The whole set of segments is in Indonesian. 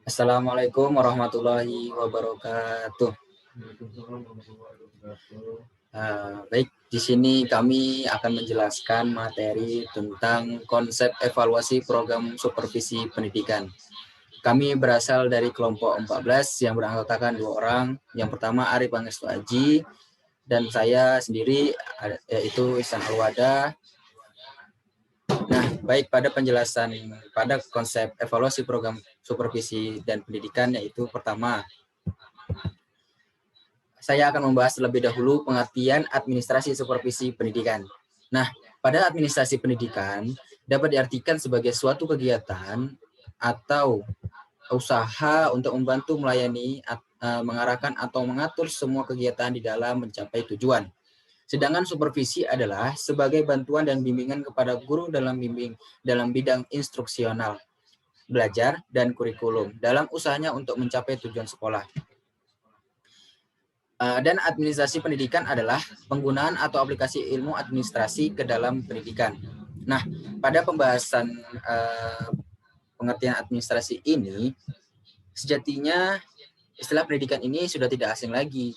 Assalamualaikum warahmatullahi wabarakatuh. Baik, di sini kami akan menjelaskan materi tentang konsep evaluasi program supervisi pendidikan. Kami berasal dari kelompok 14 yang beranggotakan 2 orang. Yang pertama Arif Pangestu Aji dan saya sendiri yaitu Ihsan Alwada. Nah, baik pada konsep evaluasi program supervisi dan pendidikan, yaitu pertama, saya akan membahas terlebih dahulu pengertian administrasi supervisi pendidikan. Nah, pada administrasi pendidikan dapat diartikan sebagai suatu kegiatan atau usaha untuk membantu melayani, mengarahkan atau mengatur semua kegiatan di dalam mencapai tujuan. Sedangkan supervisi adalah sebagai bantuan dan bimbingan kepada guru dalam bidang instruksional, belajar, dan kurikulum dalam usahanya untuk mencapai tujuan sekolah. Dan administrasi pendidikan adalah penggunaan atau aplikasi ilmu administrasi ke dalam pendidikan. Nah, pada pembahasan pengertian administrasi ini, sejatinya istilah pendidikan ini sudah tidak asing lagi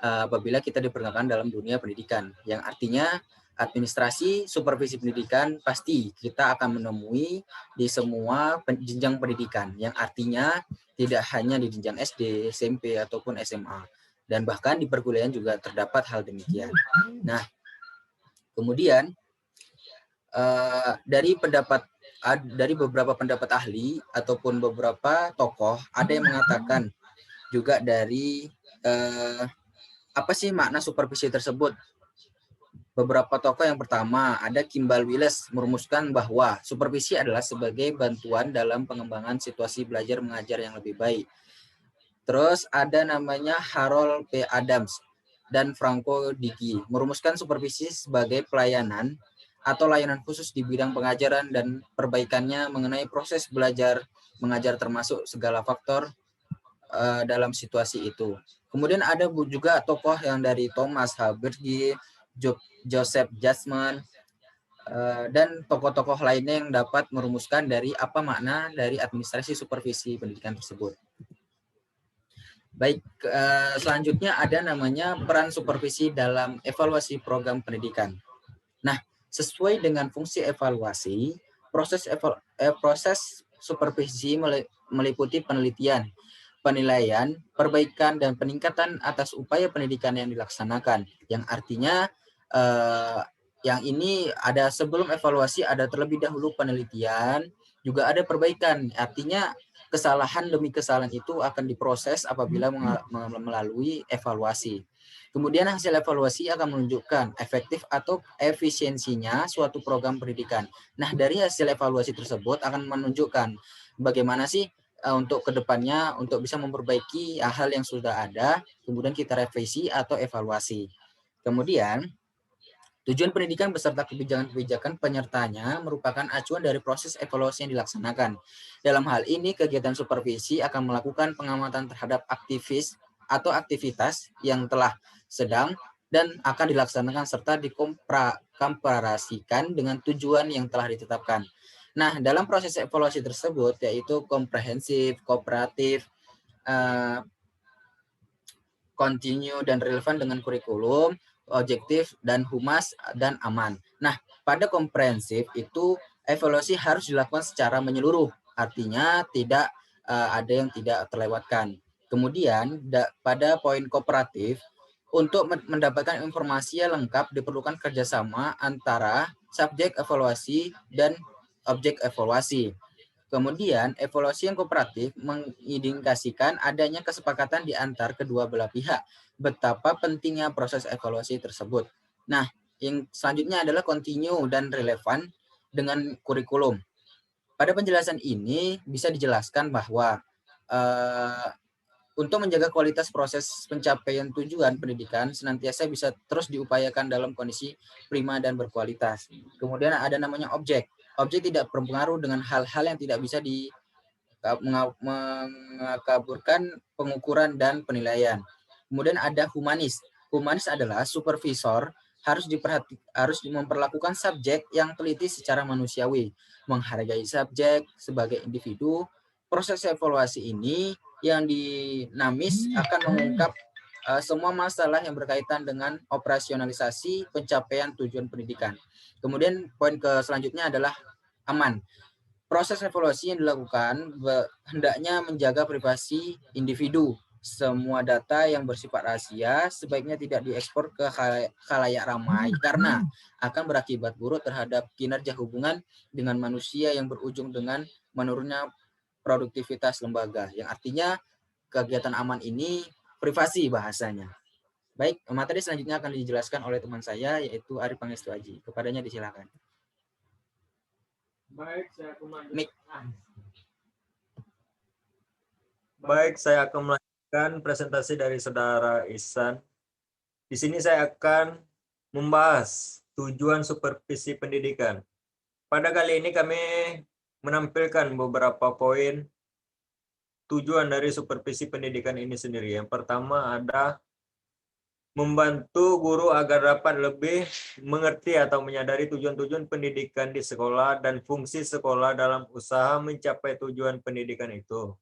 apabila kita diperkenalkan dalam dunia pendidikan, yang artinya administrasi supervisi pendidikan pasti kita akan menemui di semua jenjang pendidikan, yang artinya tidak hanya di jenjang SD, SMP, ataupun SMA. Dan bahkan di perkuliahan juga terdapat hal demikian. Nah, kemudian dari beberapa pendapat ahli ataupun beberapa tokoh, ada yang mengatakan juga dari apa sih makna supervisi tersebut. Beberapa tokoh, yang pertama ada Kimball Willis, merumuskan bahwa supervisi adalah sebagai bantuan dalam pengembangan situasi belajar mengajar yang lebih baik. Terus ada namanya Harold P. Adams dan Franco Digi, merumuskan supervisi sebagai pelayanan atau layanan khusus di bidang pengajaran dan perbaikannya mengenai proses belajar mengajar termasuk segala faktor dalam situasi itu. Kemudian ada juga tokoh yang dari Thomas Habergy, Joseph Jasman, dan tokoh-tokoh lainnya yang dapat merumuskan dari apa makna dari administrasi supervisi pendidikan tersebut. Baik, selanjutnya ada namanya peran supervisi dalam evaluasi program pendidikan. Nah, sesuai dengan fungsi evaluasi, proses supervisi meliputi penelitian, penilaian, perbaikan, dan peningkatan atas upaya pendidikan yang dilaksanakan. Yang artinya, yang ini ada sebelum evaluasi ada terlebih dahulu penelitian, juga ada perbaikan. Artinya kesalahan demi kesalahan itu akan diproses apabila melalui evaluasi. Kemudian hasil evaluasi akan menunjukkan efektif atau efisiensinya suatu program pendidikan. Nah, dari hasil evaluasi tersebut akan menunjukkan bagaimana sih untuk kedepannya untuk bisa memperbaiki hal yang sudah ada, kemudian kita revisi atau evaluasi. Kemudian, tujuan pendidikan beserta kebijakan-kebijakan penyertanya merupakan acuan dari proses evaluasi yang dilaksanakan. Dalam hal ini, kegiatan supervisi akan melakukan pengamatan terhadap aktivis atau aktivitas yang telah sedang dan akan dilaksanakan serta dikomparasikan dengan tujuan yang telah ditetapkan. Nah, dalam proses evaluasi tersebut, yaitu komprehensif, kooperatif, continue dan relevan dengan kurikulum, objektif, dan humas, dan aman. Nah, pada komprehensif itu evaluasi harus dilakukan secara menyeluruh, artinya tidak ada yang tidak terlewatkan. Kemudian pada poin kooperatif, untuk mendapatkan informasi yang lengkap diperlukan kerjasama antara subjek evaluasi dan objek evaluasi. Kemudian, evaluasi yang kooperatif mengindikasikan adanya kesepakatan di antar kedua belah pihak betapa pentingnya proses evaluasi tersebut. Nah, yang selanjutnya adalah continue dan relevan dengan kurikulum. Pada penjelasan ini bisa dijelaskan bahwa untuk menjaga kualitas proses pencapaian tujuan pendidikan senantiasa bisa terus diupayakan dalam kondisi prima dan berkualitas. Kemudian ada namanya objek. Objek tidak berpengaruh dengan hal-hal yang tidak bisa mengakaburkan pengukuran dan penilaian. Kemudian ada humanis. Humanis adalah supervisor harus memperlakukan subjek yang teliti secara manusiawi, menghargai subjek sebagai individu, proses evaluasi ini yang dinamis akan mengungkap semua masalah yang berkaitan dengan operasionalisasi pencapaian tujuan pendidikan. Kemudian poin selanjutnya adalah aman. Proses evaluasi yang dilakukan hendaknya menjaga privasi individu. Semua data yang bersifat rahasia sebaiknya tidak diekspor ke khalayak ramai karena akan berakibat buruk terhadap kinerja hubungan dengan manusia yang berujung dengan menurunnya produktivitas lembaga. Yang artinya kegiatan aman ini privasi bahasanya. Baik, materi selanjutnya akan dijelaskan oleh teman saya yaitu Arif Pangestu Aji. Kepadanya disilakan. Baik, saya akan melanjutkan presentasi dari Saudara Ihsan. Di sini saya akan membahas tujuan supervisi pendidikan. Pada kali ini kami menampilkan beberapa poin tujuan dari supervisi pendidikan ini sendiri. Yang pertama ada membantu guru agar dapat lebih mengerti atau menyadari tujuan-tujuan pendidikan di sekolah dan fungsi sekolah dalam usaha mencapai tujuan pendidikan itu.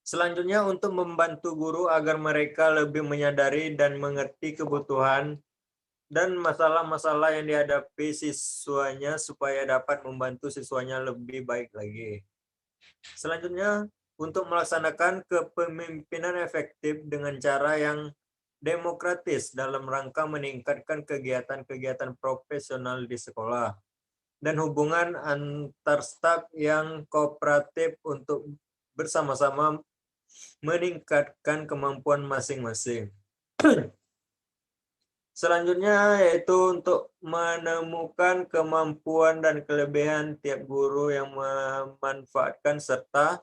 Selanjutnya untuk membantu guru agar mereka lebih menyadari dan mengerti kebutuhan dan masalah-masalah yang dihadapi siswanya supaya dapat membantu siswanya lebih baik lagi. Selanjutnya untuk melaksanakan kepemimpinan efektif dengan cara yang demokratis dalam rangka meningkatkan kegiatan-kegiatan profesional di sekolah dan hubungan antar staf yang kooperatif untuk bersama-sama meningkatkan kemampuan masing-masing. Selanjutnya yaitu untuk menemukan kemampuan dan kelebihan tiap guru yang memanfaatkan serta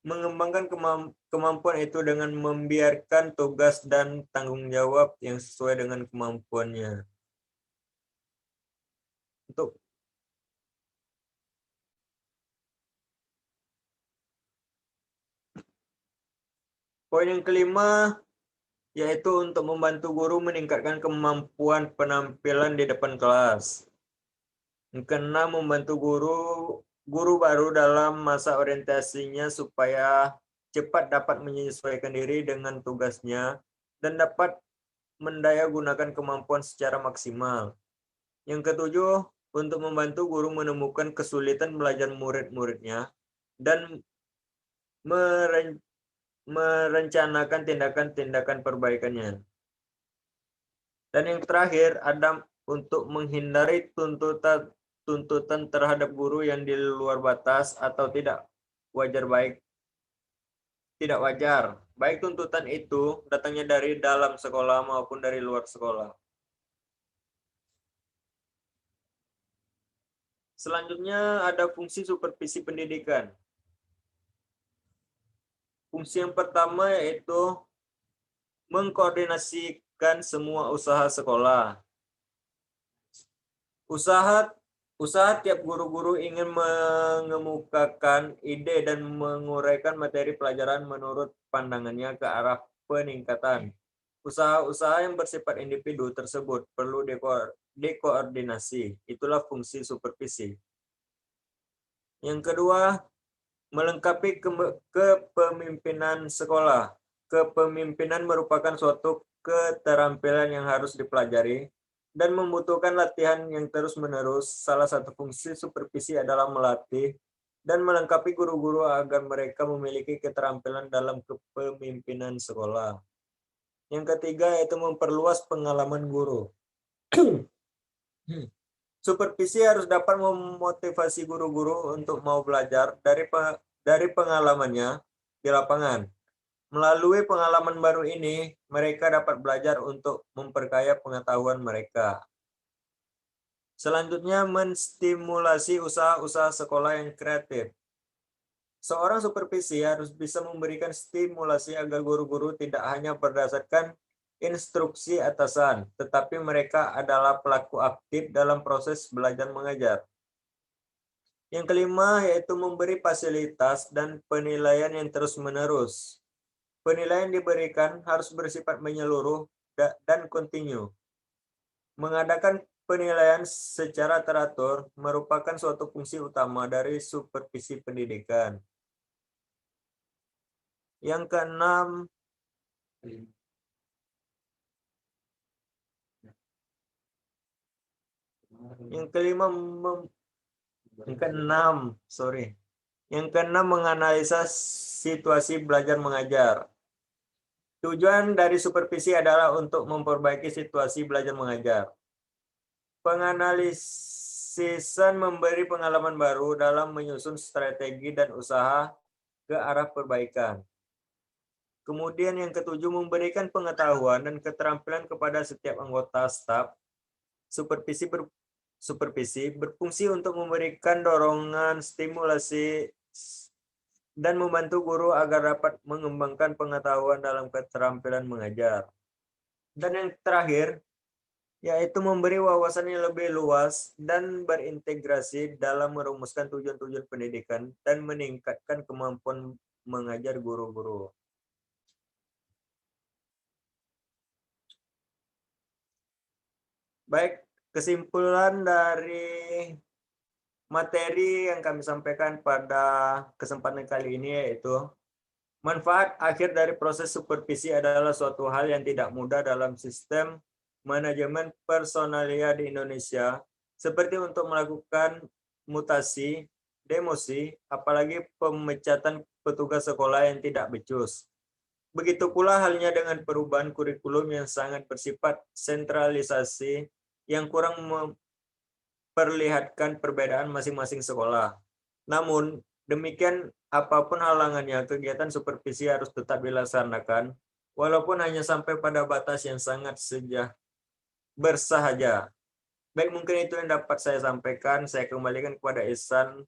mengembangkan kemampuan itu dengan membiarkan tugas dan tanggung jawab yang sesuai dengan kemampuannya. Untuk poin yang kelima, yaitu untuk membantu guru meningkatkan kemampuan penampilan di depan kelas. Yang keenam, membantu guru baru dalam masa orientasinya supaya cepat dapat menyesuaikan diri dengan tugasnya dan dapat mendaya gunakan kemampuan secara maksimal. Yang ketujuh, untuk membantu guru menemukan kesulitan belajar murid-muridnya dan merencanakan tindakan-tindakan perbaikannya. Dan yang terakhir, ada untuk menghindari tuntutan terhadap guru yang di luar batas atau tidak wajar. Baik tuntutan itu datangnya dari dalam sekolah maupun dari luar sekolah. Selanjutnya ada fungsi supervisi pendidikan. Fungsi yang pertama yaitu mengkoordinasikan semua usaha sekolah. Usaha tiap guru-guru ingin mengemukakan ide dan menguraikan materi pelajaran menurut pandangannya ke arah peningkatan. Usaha-usaha yang bersifat individu tersebut perlu dikoordinasi. Itulah fungsi supervisi. Yang kedua, melengkapi kepemimpinan sekolah. Kepemimpinan merupakan suatu keterampilan yang harus dipelajari dan membutuhkan latihan yang terus-menerus. Salah satu fungsi supervisi adalah melatih dan melengkapi guru-guru agar mereka memiliki keterampilan dalam kepemimpinan sekolah. Yang ketiga yaitu memperluas pengalaman guru. Supervisi harus dapat memotivasi guru-guru untuk mau belajar dari pengalamannya di lapangan. Melalui pengalaman baru ini, mereka dapat belajar untuk memperkaya pengetahuan mereka. Selanjutnya, menstimulasi usaha-usaha sekolah yang kreatif. Seorang supervisi harus bisa memberikan stimulasi agar guru-guru tidak hanya berdasarkan instruksi atasan, tetapi mereka adalah pelaku aktif dalam proses belajar mengajar. Yang kelima yaitu memberi fasilitas dan penilaian yang terus-menerus. Penilaian diberikan harus bersifat menyeluruh dan kontinu. Mengadakan penilaian secara teratur merupakan suatu fungsi utama dari supervisi pendidikan. Yang keenam, yang keenam menganalisa situasi belajar mengajar. Tujuan dari supervisi adalah untuk memperbaiki situasi belajar mengajar. Penganalisisan memberi pengalaman baru dalam menyusun strategi dan usaha ke arah perbaikan. Kemudian yang ketujuh, memberikan pengetahuan dan keterampilan kepada setiap anggota staf. Supervisi berfungsi untuk memberikan dorongan, stimulasi, dan membantu guru agar dapat mengembangkan pengetahuan dalam keterampilan mengajar. Dan yang terakhir, yaitu memberi wawasan yang lebih luas dan berintegrasi dalam merumuskan tujuan-tujuan pendidikan dan meningkatkan kemampuan mengajar guru-guru. Baik, kesimpulan dari materi yang kami sampaikan pada kesempatan kali ini yaitu manfaat akhir dari proses supervisi adalah suatu hal yang tidak mudah dalam sistem manajemen personalia di Indonesia, seperti untuk melakukan mutasi, demosi, apalagi pemecatan petugas sekolah yang tidak becus. Begitu pula halnya dengan perubahan kurikulum yang sangat bersifat sentralisasi yang kurang memperlihatkan perbedaan masing-masing sekolah. Namun, demikian apapun halangannya, kegiatan supervisi harus tetap dilaksanakan, walaupun hanya sampai pada batas yang sangat bersahaja. Baik, mungkin itu yang dapat saya sampaikan. Saya kembalikan kepada Ihsan.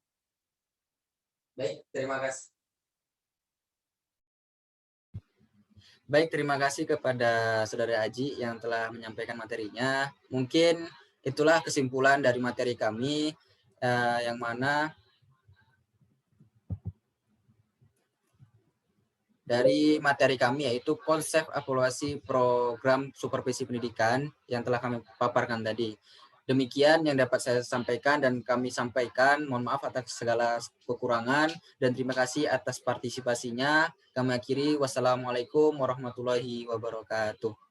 Baik, terima kasih. Baik, terima kasih kepada Saudara Aji yang telah menyampaikan materinya. Mungkin itulah kesimpulan dari materi kami, yang mana dari materi kami yaitu konsep evaluasi program supervisi pendidikan yang telah kami paparkan tadi. Demikian yang dapat saya sampaikan dan kami sampaikan. Mohon maaf atas segala kekurangan dan terima kasih atas partisipasinya. Kami akhiri. Wassalamualaikum warahmatullahi wabarakatuh.